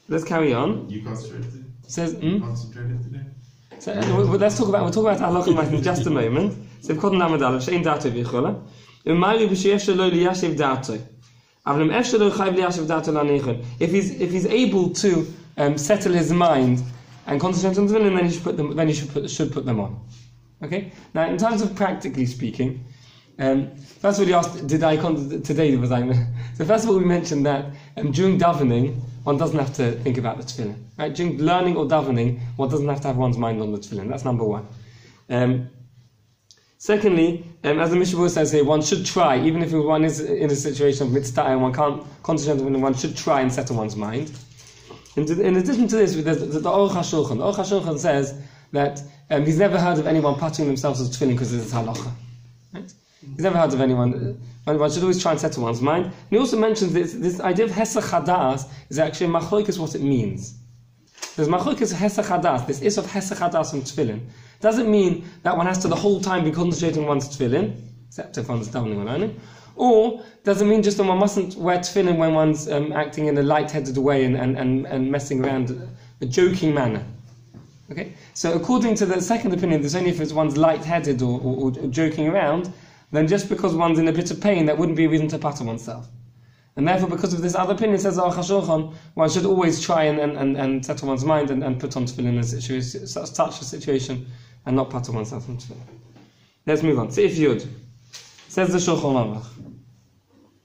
Let's carry on. You concentrated? It says, Concentrated today? So, we'll talk about halacha in just a moment. So, if he's able to settle his mind and concentrate on them, then he should put them on. Okay. Now, in terms of practically speaking, first of all, you asked, today was I? So first of all, we mentioned that during davening, one doesn't have to think about the tefillin. Right? During learning or davening, one doesn't have to have one's mind on the tefillin. That's number one. Secondly, as the MISHNA Berura says here, one should try, even if one is in a situation of mitzvah and one can't concentrate on it, one should try and settle one's mind. In addition to this, there's the Aruch HaShulchan. The Aruch HaShulchan says that he's never heard of anyone patting themselves with tefillin because it's halacha. Right? He's never heard of anyone. One should always try and settle one's mind. And he also mentions this idea of hesach hadas is actually machlokes what it means. There's machlokes hesach hadas. This is of hesach hadas from tefillin. Doesn't mean that one has to the whole time be concentrating on one's tefillin, except if one's davening or learning. Or does it mean just that one mustn't wear tefillin when one's acting in a light-headed way and messing around a joking manner? Okay. So according to the second opinion, there's only if it's one's light-headed or joking around. Then just because one's in a bit of pain, that wouldn't be a reason to pattern oneself. And therefore, because of this other opinion, says Aruch HaShulchan, one should always try and settle one's mind and put on tefillin in such a situation and not pattern oneself on tefillin. Let's move on. Seif Yud. Says the Shulchan Aruch.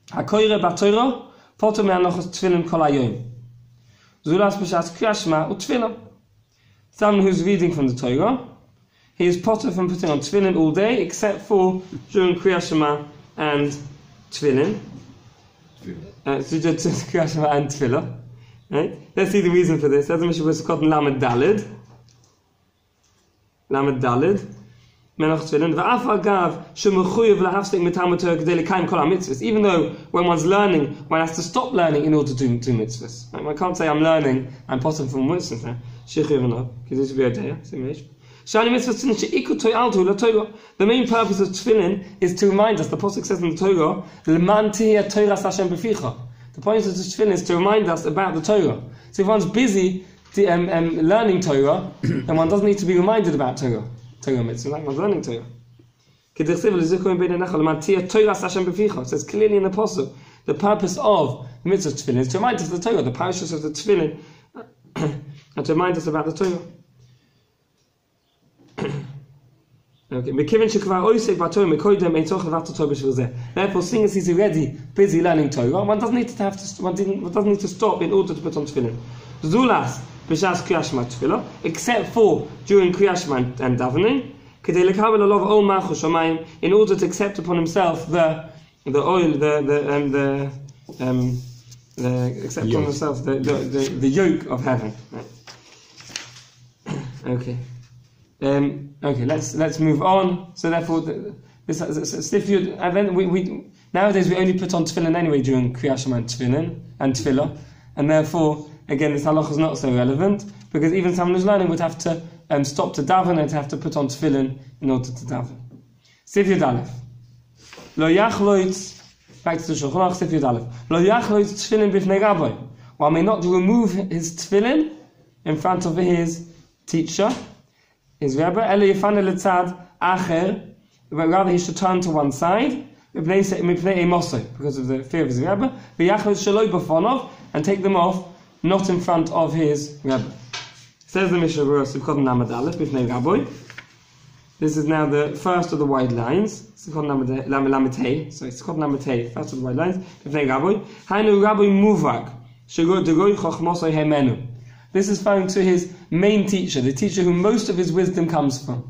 HaKoyre b'Torah poter me'hanochos tefillin kol hayom. Zulas b'shas kriyas shema u'tefillah. Someone who's reading from the Torah, he is potter from putting on tefillin all day, except for during Kriyas Shema and tefillin. Kriyas Shema and tefillah. Right? Let's see the reason for this. As the MISHNA Berura called Lamed Dalid. Lamed Dalid. Menach tefillin. V'af agav shemechuyev lahafsek mitam Torah k'dei lekayim kol hamitzvos. Even though when one's learning, one has to stop learning in order to do mitzvahs. Right? One can't say I'm learning, I'm potter from mitzvahs now. Shechiv enough, because this will be a day. The main purpose of tefillin is to remind us, the Pasuk says in the Torah, the point of tefillin is to remind us about the Torah. So if one's busy learning Torah, then one doesn't need to be reminded about Torah mitzvah, like one's learning Torah. It says clearly in the Pasuk, the purpose of the mitzvah of tefillin is to remind us of the Torah, the parashas of the tefillin, and to remind us about the Torah. Okay. Therefore, seeing as he's already busy learning Torah, one doesn't need to stop in order to put on tefillin. Zulas b'shas kriyas shema tefillah, except for during kriyas shema and davening, in order to accept upon himself the oil, accept upon himself the yoke of heaven. Right. Okay. Okay, let's move on. So therefore, nowadays we only put on tefillin anyway during Kriyas Shema and tefillah, and therefore again this halacha is not so relevant because even someone who's learning would have to stop to daven and have to put on tefillin in order to daven. Seif Yud Aleph. Lo yachloitz. Back to the Shulchan Aruch. Seif Yud Aleph. Lo yachloitz tefillin b'fnei rabbi. One may not remove his tefillin in front of his teacher, his Rebbe, but rather he should turn to one side because of the fear of his Rebbe, and take them off, not in front of his Rebbe. Says the MISHNA Berura, this is now the first of the wide lines. It's called Lametei. So it's called Lametei, first of the wide lines. This is referring to his main teacher, the teacher who most of his wisdom comes from.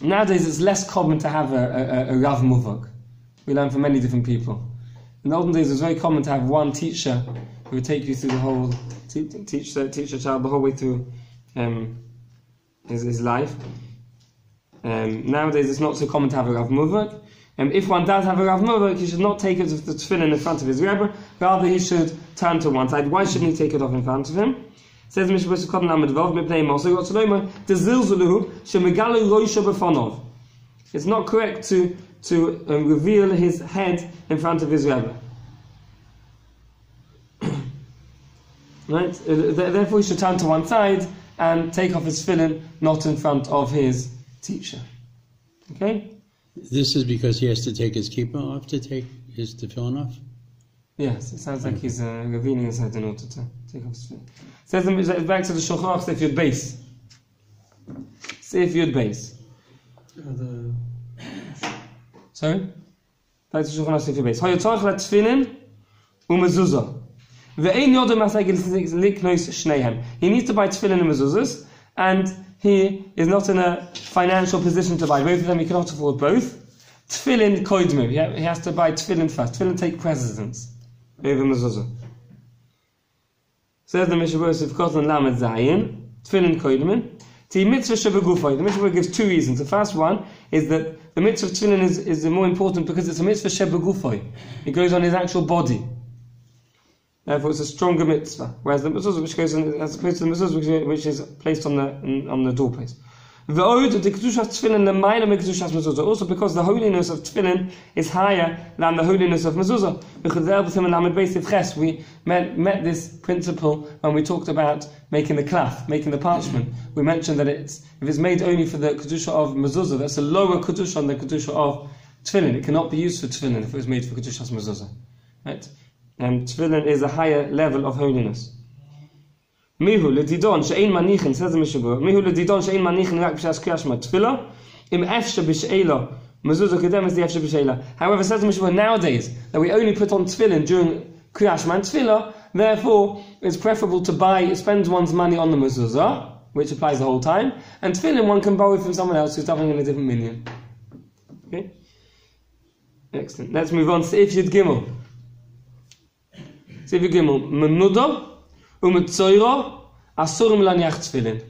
Nowadays it's less common to have a Rav Muvak. We learn from many different people. In the olden days it was very common to have one teacher who would take you through the whole, teach a child the whole way through his life. Nowadays it's not so common to have a Rav Muvak. If one does have a Rav Muvak, he should not take it of the tefillin in front of his Rebbe, rather he should turn to one side. Why shouldn't he take it off in front of him? Says MISHNA Berura, it's not correct to reveal his head in front of his Rebbe. Right? Therefore, he should turn to one side and take off his tefillin, not in front of his teacher. Okay? This is because he has to take his kippah off to take his tefillin off? Yes, it sounds like he's revealing his head in order to take off his tefillin. It says back to the Shulchan Aruch, Seif Yud Beis. Seif Yud Beis. Sorry? Back to the Shulchan Aruch, Seif Yud Beis. Hoy tzorich latefillin u'mezuzah. He needs to buy tefillin and mezuzahs, and he is not in a financial position to buy both of them. He cannot afford both. Tefillin koidmu. He has to buy tefillin first. Tefillin take precedence over mezuzah. Says the MISHNA Berura of Kotan Lamed Zayin. Tefillin koidmu. The mitzvah shebegufay. The MISHNA Berura gives two reasons. The first one is that the mitzvah of tefillin is more important because it's a mitzvah shebegufay. It goes on his actual body. Therefore, it's a stronger mitzvah. Whereas the mezuzah, which goes on, as opposed to the mezuzah, which is placed on the doorpost. Also, because the holiness of tefillin is higher than the holiness of mezuzah. We met this principle when we talked about making the cloth, making the parchment. We mentioned that if it's made only for the kedusha of mezuzah, that's a lower kedusha than the kedusha of tefillin. It cannot be used for tefillin if it was made for kedusha of mezuzah. Right? Tefillin is a higher level of holiness. Mihu ledidon she'ein manichin, says the MISHNA Berura. Mihu ledidon she'ein manichin rak b'shas kriyas shema tefillah im efshe b'she'ela mezuzah kedem is the efshe b'she'ela. However, says the MISHNA Berura, nowadays that we only put on tefillin during kriyas shema and tefillah, therefore it's preferable to spend one's money on the mezuzah, which applies the whole time, and tefillin one can borrow from someone else who's traveling in a different minyan. Okay, excellent. Let's move on to Seif Yud Gimel. Seif Yud Gimel, menuda u'metzoira asurim laniach tefillin.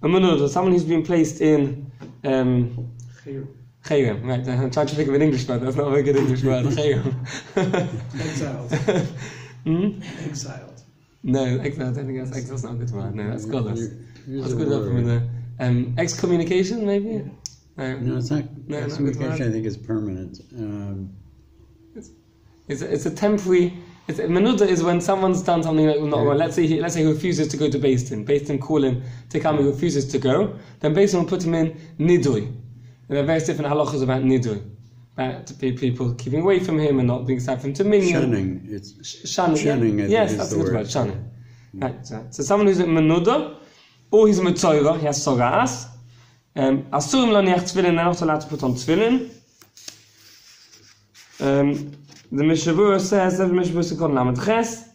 A menuda, someone who's been placed in chayim. Right, I'm trying to think of an English word. That's not a very good English word. Chayim. Exiled. Exiled. No, exiled. I think exile's not a good word. No, that's godless. That's good enough from the excommunication, maybe. No, it's not. No, excommunication, I think, is permanent. It's a temporary. Menuda is when someone's done something like not well. Let's say he refuses to go to Beis Din. Beis Din call him to come. He refuses to go. Then Beis Din will put him in nidui. And there are various different halachas about nidui, about people keeping away from him and not being sad for him to minyan. Shunning. It's shunning. Yes, that's a good word. Shunning. Right. So someone who's at menuda, or he's a metzoira, he has sogas. Asurim lo niach tefillin. They're not allowed to put on tefillin. The MISHNA Berura says that the MISHNA Berura is called Lamed Ches.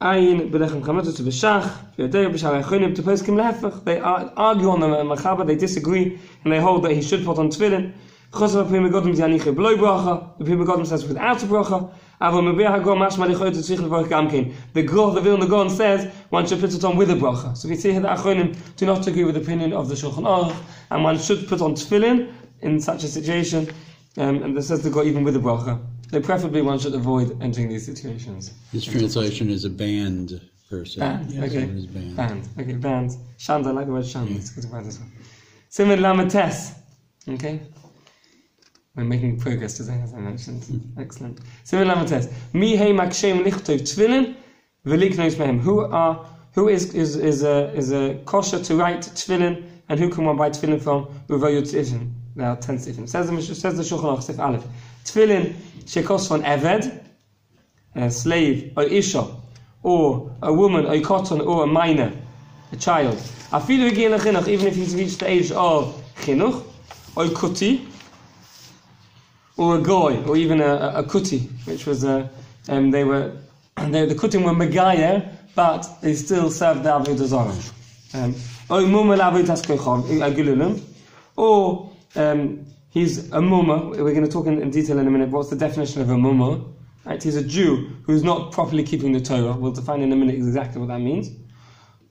Ayin b'lechem chametu to b'shach v'yadei b'shar ha'chonim to poskim lehefach. They argue on the machaba. They disagree and they hold that he should put on tefillin. Chosav ha'prim megodim z'yaniche b'loi bracha. The prim megodim says without a bracha. Avol mebir ha'gor mashma lichoyt tzrich levarach gamkein. The Vilna Gaon says one should put it on with a bracha. So we see here that Achronim do not agree with the opinion of the Shulchan Aruch, and one should put on tefillin in such a situation. And this says to go even with a bracha. So preferably one should avoid entering these situations. His translation is a banned person. Banned, yes. okay. Banned, okay, banned. Shand, I like the word shand. It's good to find as well. Simon Lamates. Okay. We're making progress today, as I mentioned. Excellent. Simon Lamates. Mi hei makshem lichtov tefillin v'liknos mehem. Who is a kosher to write tefillin, and who can one buy tefillin from? Uvayu tefillin. There are 10 tefillin. Says the Shulchan Aruch, Sif Aleph. Tefillin shekos von eved, a slave, or isha, or a woman, or a cotton, or a minor, a child. Afilu yigin lechinuch, even if he's reached the age of chinuch, or a kuti, or a goy, or even a kuti, which was the kutim were megayer, but they still served the avodah zarah. Or mumel avodas kocham, agululim, or he's a mumma. We're going to talk in detail in a minute. What's the definition of a mumma? Right, he's a Jew who's not properly keeping the Torah. We'll define in a minute exactly what that means.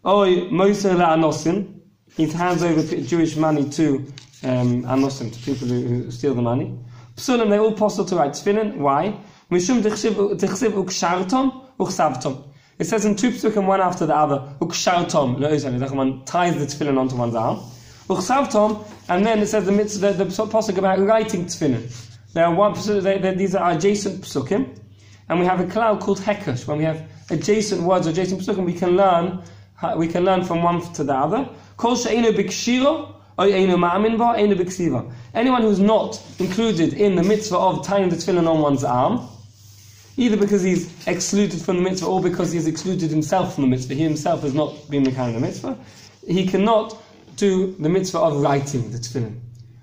Oy moser la'anosim. He hands over Jewish money to anosim, to people who steal the money. Psulim, they're all possible to write tefillin. Why? Mishum tichsiv ukshartom uchsavtom. It says in two psukim, one after the other, ukshartom. One ties the tefillin onto one's arm. Uchsavtom, and then it says the pasuk about writing tefillin. These are adjacent psukim, and we have a klal called hekesh. When we have adjacent words or adjacent psukim, we can learn from one to the other. Kol she'eino b'kshiro, or eino ma'amin ba, eino b'ksiva. Anyone who's not included in the mitzvah of tying the tefillin on one's arm, either because he's excluded from the mitzvah or because he's excluded himself from the mitzvah, he himself has not been carrying the mitzvah, he cannot do the mitzvah of writing the tefillin.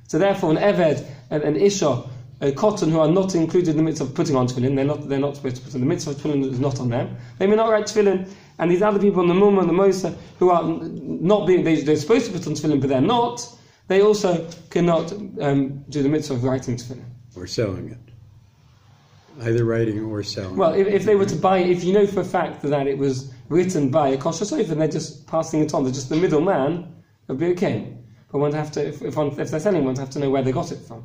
So therefore, an eved, an isha, a cotton who are not included in the mitzvah of putting on tefillin, they're not supposed to put on the mitzvah of tefillin is not on them. They may not write tefillin, and these other people in the mumma and the mosa who are not being, they're supposed to put on tefillin, but they're not. They also cannot do the mitzvah of writing tefillin or selling it. Either writing or selling. Well, if they were to buy, if you know for a fact that it was written by a kosher sofer and they're just passing it on, they're just the middleman, it'll be okay. But one have to, if they're selling, one have to know where they got it from.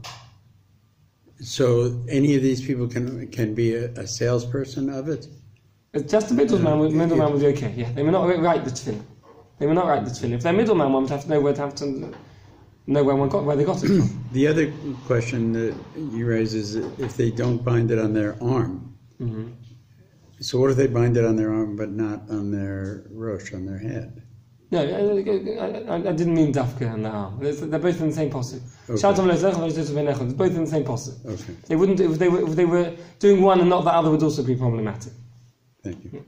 So any of these people can be a salesperson of it? It's just the middleman would be okay. Yeah, they may not write the tefillin. They may not write the tefillin. If they're middleman, one would have to know where they got it from. The other question that you raise is if they don't bind it on their arm. Mm-hmm. So what if they bind it on their arm but not on their rosh, on their head? No, I didn't mean dafka on the arm. They're both in the same posuk. Okay. It's both in the same posuk. Okay. They wouldn't if they were doing one and not the other would also be problematic. Thank you. Yeah.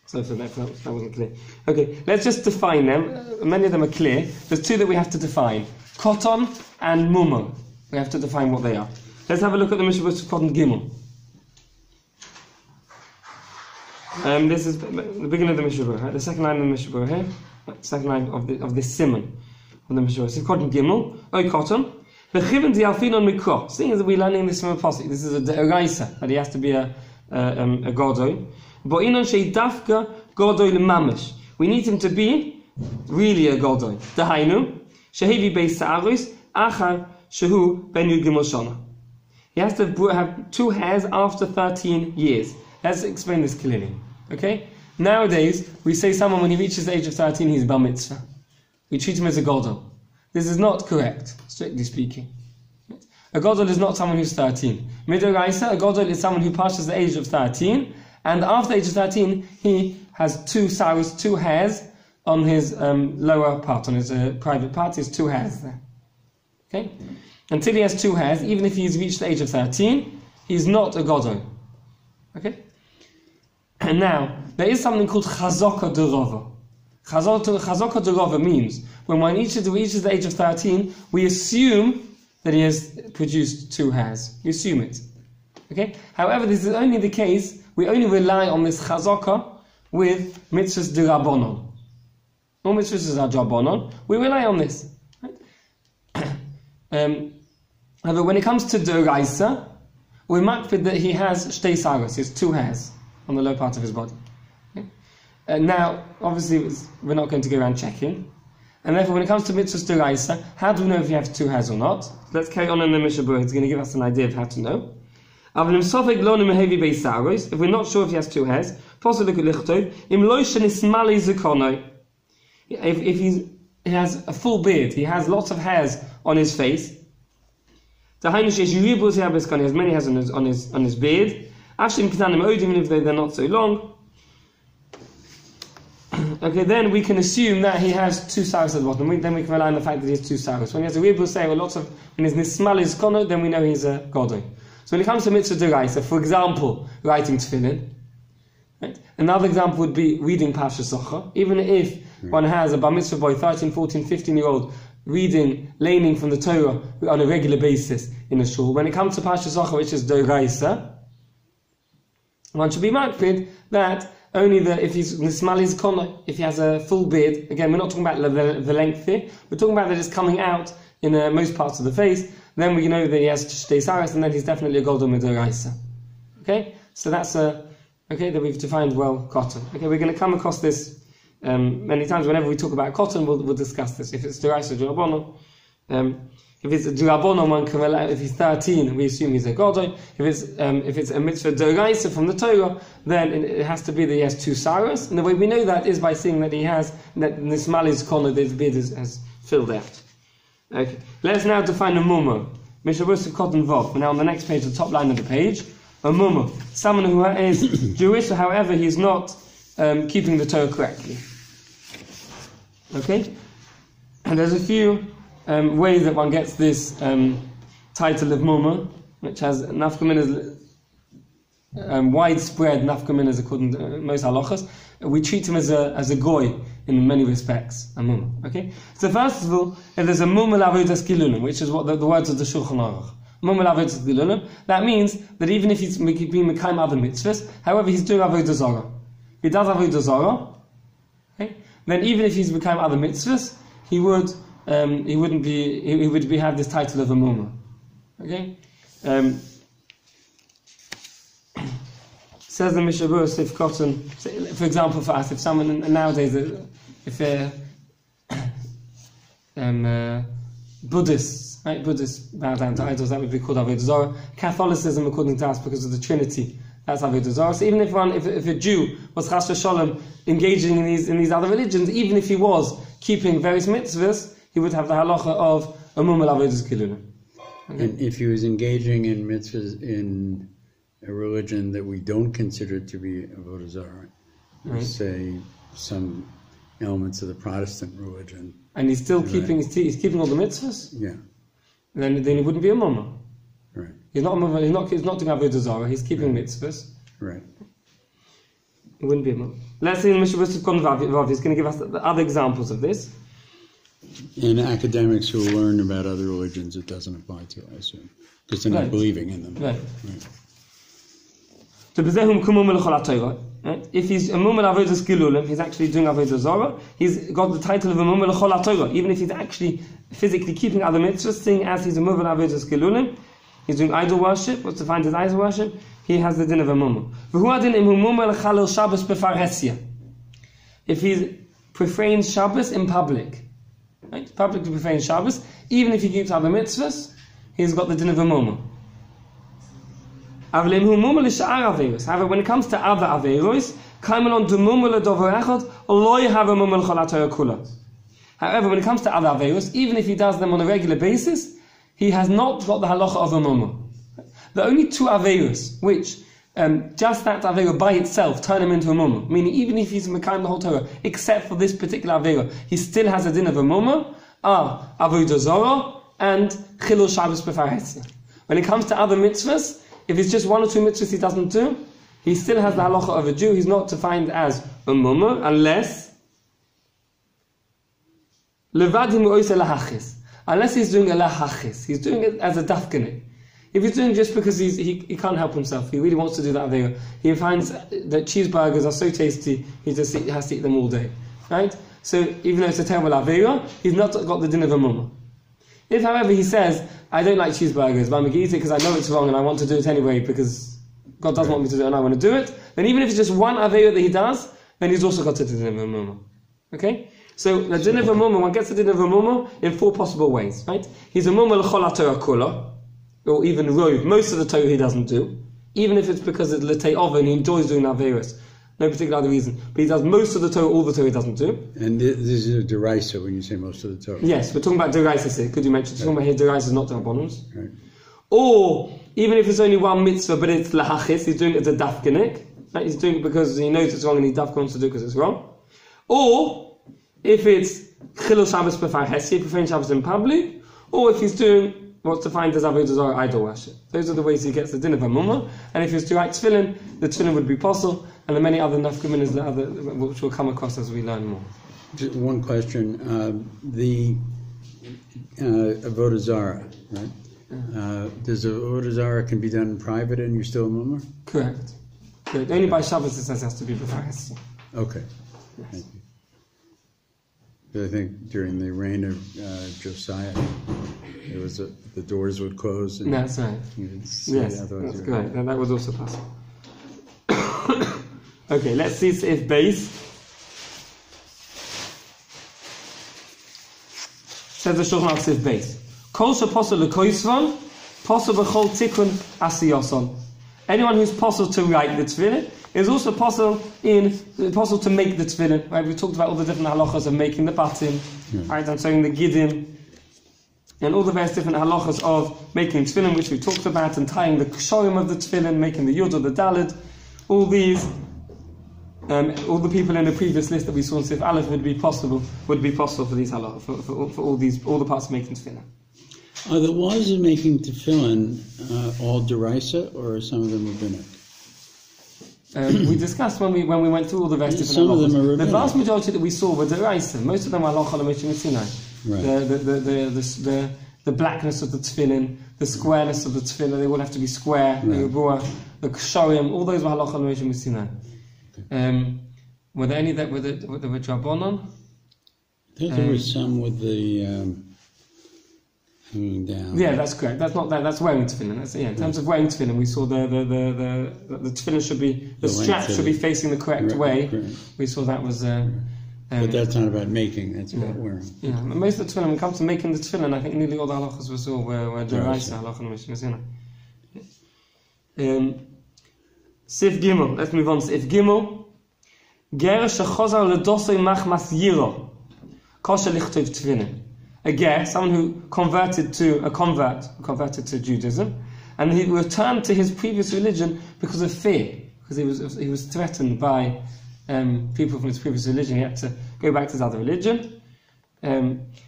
So that wasn't clear. Okay, let's just define them. Many of them are clear. There's two that we have to define: cotton and mumo. We have to define what they are. Let's have a look at the MISHNA Berura of cotton gimel. This is the beginning of the MISHNA Berura, right? The second line of the MISHNA Berura here. Right, second line of this simon of the MISHNA Berura. This is cotton gimel. Oh, cotton. Seeing as we're learning this from a pasuk, this is a de'oraisa that he has to be a godoy. We need him to be really a godoy. Dahainu, shehevi beis sa'aris, achar shehu ben yud gimel shana. He has to have 2 hairs after 13 years. Let's explain this clearly. Okay? Nowadays, we say someone when he reaches the age of 13, he's bar mitzvah. We treat him as a godol. This is not correct, strictly speaking. A godol is not someone who's 13. Midoraisa, a godol is someone who passes the age of 13, and after the age of 13, he has 2 saros, 2 hairs on his lower part, on his private part, his 2 hairs there. Okay? Until he has 2 hairs, even if he's reached the age of 13, he's not a godol. Okay? And now, there is something called chazaka derova. Chazaka derova means when one reaches the age of 13, we assume that he has produced 2 hairs. We assume it. Okay? However, this is only the case, we only rely on this chazaka with mitzvahs derabonon. No mitzvahs are drabonon. We rely on this. Right? However, when it comes to deraisa, we're makpid that he has shtei saros, he has 2 hairs on the lower part of his body. Okay? Now, obviously, we're not going to go around checking. And therefore, when it comes to mitzvahs deraisa, how do we know if he has 2 hairs or not? Let's carry on in the MISHNA Berura. It's going to give us an idea of how to know. If we're not sure if he has 2 hairs, if he has a full beard, he has lots of hairs on his face. He has many hairs on his beard. Even if they're not so long. Okay, then we can assume that he has 2 saros at the bottom. Then we can rely on the fact that he has 2 saros. When he has a ribus, say, when his nismal is kono, then we know he's a godoy. So when it comes to mitzvah deraisa, for example, writing tefillin, right? Another example would be reading Parshas Zochar. Even if one has a bar mitzvah boy, 13, 14, 15-year-old, learning from the Torah on a regular basis in a shul, when it comes to Parshas Zochar, which is deraisa, one should be makpid that only if he's nismal is kono, if he has a full beard. Again, we're not talking about the length here. We're talking about that it's coming out in most parts of the face. Then we know that he has shtei saros, and then he's definitely a golden midoraisa. Okay, so that's that we've defined well cotton. Okay, we're going to come across this many times. Whenever we talk about cotton, we'll discuss this. If it's deraisa derabono, if it's a derabono, one can rely. If he's 13, we assume he's a godoi. If it's a mitzvah deraisa from the Torah, then it has to be that he has 2 saros. And the way we know that is by seeing that he has that nismal is kono, that his beard has filled out. Okay, let's now define a mumo. MISHNA Berura of cotton vov. We're now on the next page, the top line of the page. a mumma, someone who is Jewish, however, he's not keeping the Torah correctly. Okay? And there's a few ways that one gets this title of mumma, which has nafkaminas, widespread nafkaminas according to most halachas. We treat him as a goy in many respects, a mumma. Okay? So first of all, there's a mumma l'avodas gilulim, which is what the words of the Shulchan Aruch. Mumma l'avodas gilulim. That means that even if he's being mekayim other mitzvahs, however, he's doing avodah zarah. If he does avodah zarah, okay, then even if he's mekayim other mitzvahs, he would have this title of a mumma. Okay? Says the MISHNA Berura, if cotton, for example, for us, if someone nowadays, if Buddhists, right, Buddhists bow down to idols, that would be called avodah zarah. Catholicism, according to us, because of the Trinity, that's avodah zarah. So even if a Jew was chas v'sholem engaging in these other religions, even if he was keeping various mitzvahs, he would have the halacha of a mumma l'avodas gilulim. Okay? And if he was engaging in mitzvahs in a religion that we don't consider to be avodah zarah, right. Say some elements of the Protestant religion, and he's still keeping he's keeping all the mitzvahs, then he wouldn't be a mumma. Right. He's not doing avodah zarah. He's keeping mitzvahs. Right. It wouldn't be a mumma. Let's see in MISHNA Berura. He's going to give us the other examples of this. And academics who learn about other religions, it doesn't apply to, I assume, because they're not believing in them. Right. If he's a mumma l'avodas gilulim, he's actually doing avodah zarah. He's got the title of a mumma l'chol Torah, even if he's actually physically keeping other mitzvahs, seeing as he's a mumma l'avodas gilulim. He's doing idol worship. What's defined as idol worship? He has the din of a mumma. If he profanes Shabbos in public, right? Publicly profanes Shabbos, even if he keeps other mitzvahs, he's got the din of a mumma. However, when it comes to other averos, however, when it comes to other averos, even if he does them on a regular basis, he has not got the halacha of a mumma. The only two averos which just that avero by itself turn him into a mumma, meaning even if he's mekayim the whole Torah, except for this particular avero, he still has a din of a mumma, are avodah zarah and chilul Shabbos b'far hetzia. When it comes to other mitzvahs, if it's just one or two mitzvahs he doesn't do, he still has the halacha of a Jew. He's not defined as a mumma unless he's doing a lahachis. He's doing it as a dafkanik. If he's doing it just because he can't help himself, he really wants to do that avera, he finds that cheeseburgers are so tasty, he just has to eat them all day. Right? So even though it's a terrible avera, he's not got the din of a mumma. If, however, he says, I don't like cheeseburgers, but I'm going to eat it because I know it's wrong and I want to do it anyway because God doesn't want me to do it and I want to do it, then even if it's just one avera that he does, then he's also got the din of a mumma. Okay? So the din of a mumma, one gets the din of a mumma in four possible ways. Right? He's a mumma l'chol Torah kula, or even rov, most of the Torah he doesn't do, even if it's because it's l'tei ova and he enjoys doing averas. No particular other reason. But he does most of the Torah, all the Torah he doesn't do. And this is a deraisa when you say most of the Torah. Yes, we're talking about deraisa here. Could you mention? Talking about here, deraisa is not derabbanus. Right. Or, even if it's only one mitzvah, but it's lahachis, he's doing it as a dafkanik. Right? He's doing it because he knows it's wrong and he dafka wants to do it because it's wrong. Or, if it's chilul Shabbos b'far hetzia, profane Shabbos in public. Or if he's doing what's defined as avodah zarah, idol worship. Those are the ways he gets the din of a mumma. And if he was to write tefillin, the tefillin would be possible. And there are many other nafkaminas which we'll come across as we learn more. Just one question. The avodah zarah, right? Does avodah zarah can be done in private and you're still a mumma? Correct. Only by Shabbos it says it has to be before hetzia. Okay. Yes. Thank you. I think during the reign of Josiah, it was the doors would close. And that's right. Yes, that's great. And that was also possible. Okay, let's see if base. Says the Shulchan Aruch if base. Kol sheposel lekoisvan, posel b'chol tikkun asiyoson. Anyone who's posel to write the tefillin is also posel to make the tefillin. Right? We talked about all the different halachas of making the batim, right? And saying the giddim. and all the various different halachas of making tefillin, which we talked about, and tying the kshorim of the tefillin, making the yud or the dalid. All these, all the people in the previous list that we saw in Sif Aleph would be possible for these halachas, for all the parts of making tefillin. Are the laws of making tefillin all deraisa, or are some of them rabbinic? We discussed when we went through all the rest of some of them are rabbinic. The vast majority that we saw were deraisa. Most of them are halacha-theory. Right. The blackness of the tefillin, the squareness of the tefillin, they all have to be square. Right. The kshorim, all those were halacha-theory. Were there any that were drabonon? There was some with the hanging down. Yeah, that's correct. That's not that. That's wearing tefillin. In terms of wearing tefillin, we saw the tefillin should be, the strap should be facing the correct way. Correct. We saw that was. But that's not about making. That's about wearing. Yeah, most of the tefillin, when it comes to making the tefillin, I think nearly all the halachas we saw were deraisa halacha and mishnah. Sif Gimel. Let's move on to Sif Gimel. Ger shechazar ledosei machmas yiro kosher lichtov tefillin. A ger, someone who converted to Judaism, and he returned to his previous religion because of fear, because he was threatened by people from his previous religion. He had to go back to his other religion.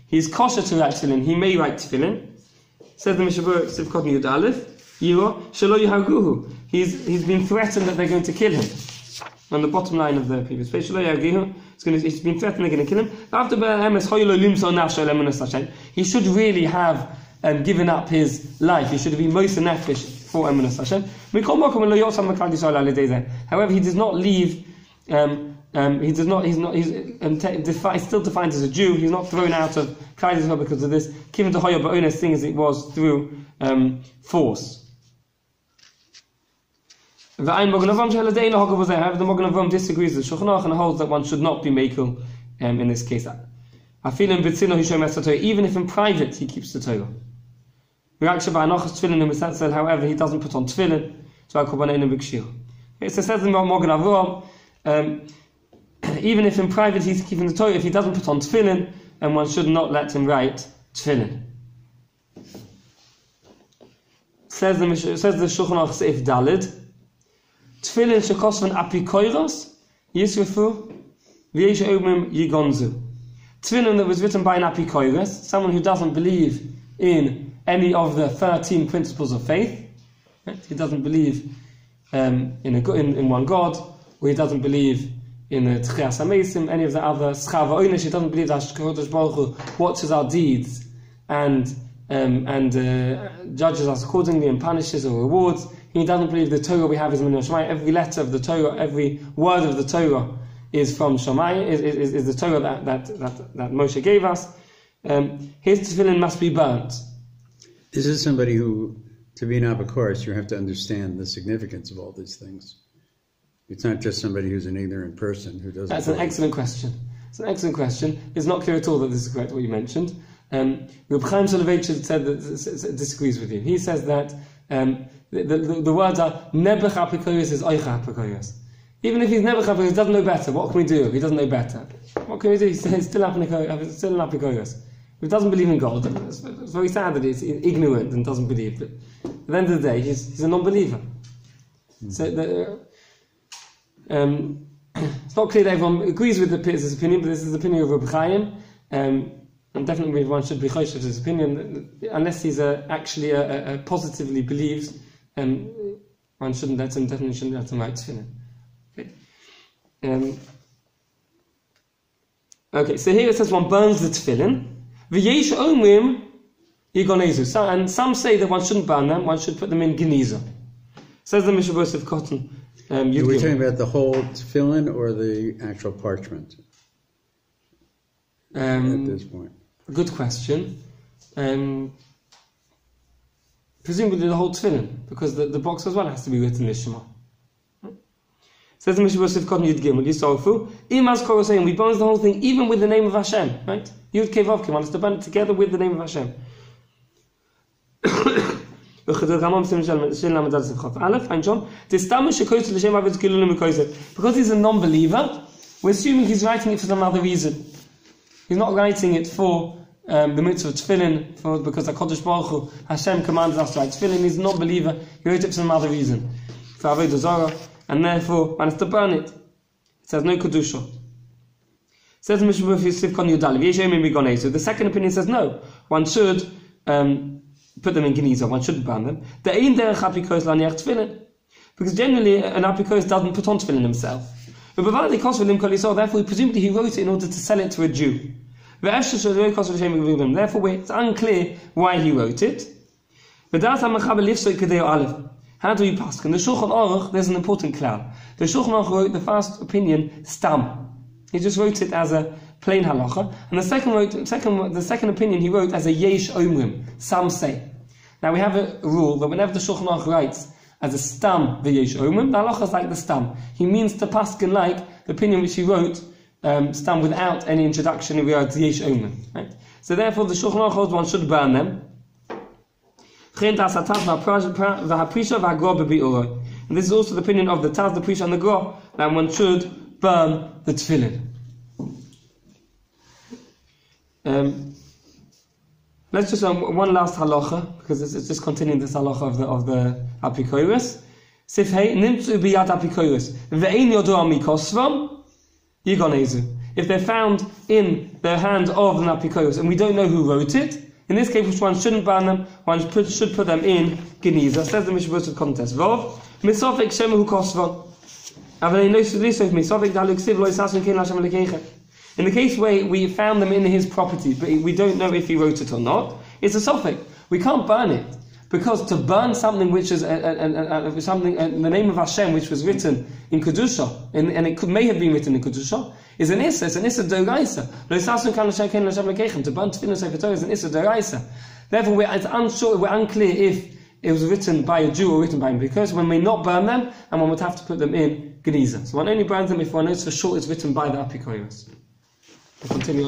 He's kosher to write tefillin. He may write tefillin. Says the MISHNA Berura, Sivkot Yud Aleph, Yiro Shelo Yahaguhu. He's been threatened that they're going to kill him. On the bottom line of the previous page, Shelo Yahaguhu. He's been threatened they're going to kill him. After he should really have given up his life. He should have been moser nefesh for Emunah Hashem. However, he does not leave. He's still defined as a Jew. He's not thrown out of Klal Yisrael because of this. Given to Hoya Ba'ones thing as it was through force. However, the Magen Avraham disagrees with Shulchan Aruch and holds that one should not be mekel in this case. Even if in private he keeps the Torah. However, he doesn't put on tefillin. It says in Magen Avraham, even if in private he's keeping the Torah, if he doesn't put on tefillin, and one should not let him write tefillin. Says the Shulchan Aruch Seif Dalid, tefillin shekosvan apikoiros yisrefu v'yesh omim yigonzu. Tefillin that was written by an apikoiros, someone who doesn't believe in any of the 13 principles of faith. Right? He doesn't believe in one God, or he doesn't believe in the Tchias HaMeisim, any of the other Schava Oynish. He doesn't believe that HaKadosh Baruch Hu watches our deeds and judges us accordingly and punishes or rewards. He doesn't believe the Torah we have is Min Shammai. Every letter of the Torah, every word of the Torah is from Shammai, is the Torah that Moshe gave us. His tefillin must be burnt. This is somebody who, to be an Abakoros, you have to understand the significance of all these things. It's not just somebody who's an ignorant person who doesn't. That's an excellent question. It's an excellent question. It's not clear at all that this is correct what you mentioned. Reb Chaim Soloveitchik said that disagrees with you. He says that the words are Nebuch HaPikoros is Oicha HaPikoros. Even if he's Nebuch HaPikoros, he doesn't know better. What can we do if he doesn't know better? What can we do? He's still an HaPikoros. If he doesn't believe in God, it's very sad that he's ignorant and doesn't believe. But at the end of the day, he's a non-believer. So it's not clear that everyone agrees with his opinion, but this is the opinion of Reb Chaim, and definitely everyone should be choshev to his opinion, unless he's actually positively believes, one definitely shouldn't let him write tefillin. Okay, so here it says one burns the tefillin. V'yesh omrim yigonezu. And some say that one shouldn't burn them, one should put them in geniza. Says the MISHNA Berura of Cotton. Are we talking about the whole tefillin or the actual parchment at this point? Good question. Presumably the whole tefillin, because the box as well has to be written Lishma. Says the MISHNA Berura of Cotton Yud Gimel Yisofu. Imaz Koro saying we burn the whole thing even with the name of Hashem, right? Yud Kei Vav Kei, one has to burn it together with the name of Hashem. Because he's a non-believer, we're assuming he's writing it for some other reason. He's not writing it for the mitzvah of Teffillen, because the Kodesh Baruch Hu, Hashem commands us to write Teffillen. He's not a believer, he wrote it for some other reason, for Avodah Zarah, and therefore one has to burn it. It says no Kedusha. Says MISHNA Berura, the second opinion says no, one should put them in Geniza, one shouldn't burn them. Because generally an apikos doesn't put on Teffillen himself. Therefore presumably he wrote it in order to sell it to a Jew. Therefore it's unclear why he wrote it. How do we pass? In the Shulchan Aruch there's an important cloud. The Shulchan Aruch wrote the first opinion stam. He just wrote it as a plain halacha, and the second opinion he wrote as a yesh omrim, some say. Now we have a rule that whenever the Shulchan Aruch writes as a stam the yesh omrim, the halacha is like the stam. He means to paskin like the opinion which he wrote stam without any introduction in regards to yesh omrim. Right? So therefore the Shulchan Aruch holds one should burn them. And this is also the opinion of the Taz, the Prisha, and the Gra, that one should burn the Teffillen. Let's just one last halacha, because it's just continuing this halacha of the apikoros. Sifhei nimtzu biyad apikoros ve'ein yodo mikosvam yigonezu. If they're found in the hand of an apikoros and we don't know who wrote it, in this case, which one shouldn't burn them, one should put them in Geniza. Says the MISHNA Berura contest. Vov misofik shemoneh-esrei. In the case where we found them in his property, but we don't know if he wrote it or not, it's a sofik. We can't burn it, because to burn something which is something in the name of Hashem which was written in Kedusha, and it may have been written in Kedusha, is an issa. It's an issa d'oraisa. To burn Teffillen Sefer Torah is an issa d'oraisa. Therefore, we're unclear if it was written by a Jew or written by him, because one may not burn them, and one would have to put them in Geniza. So one only burns them if one knows for sure it's written by the apikoros. We'll continue on.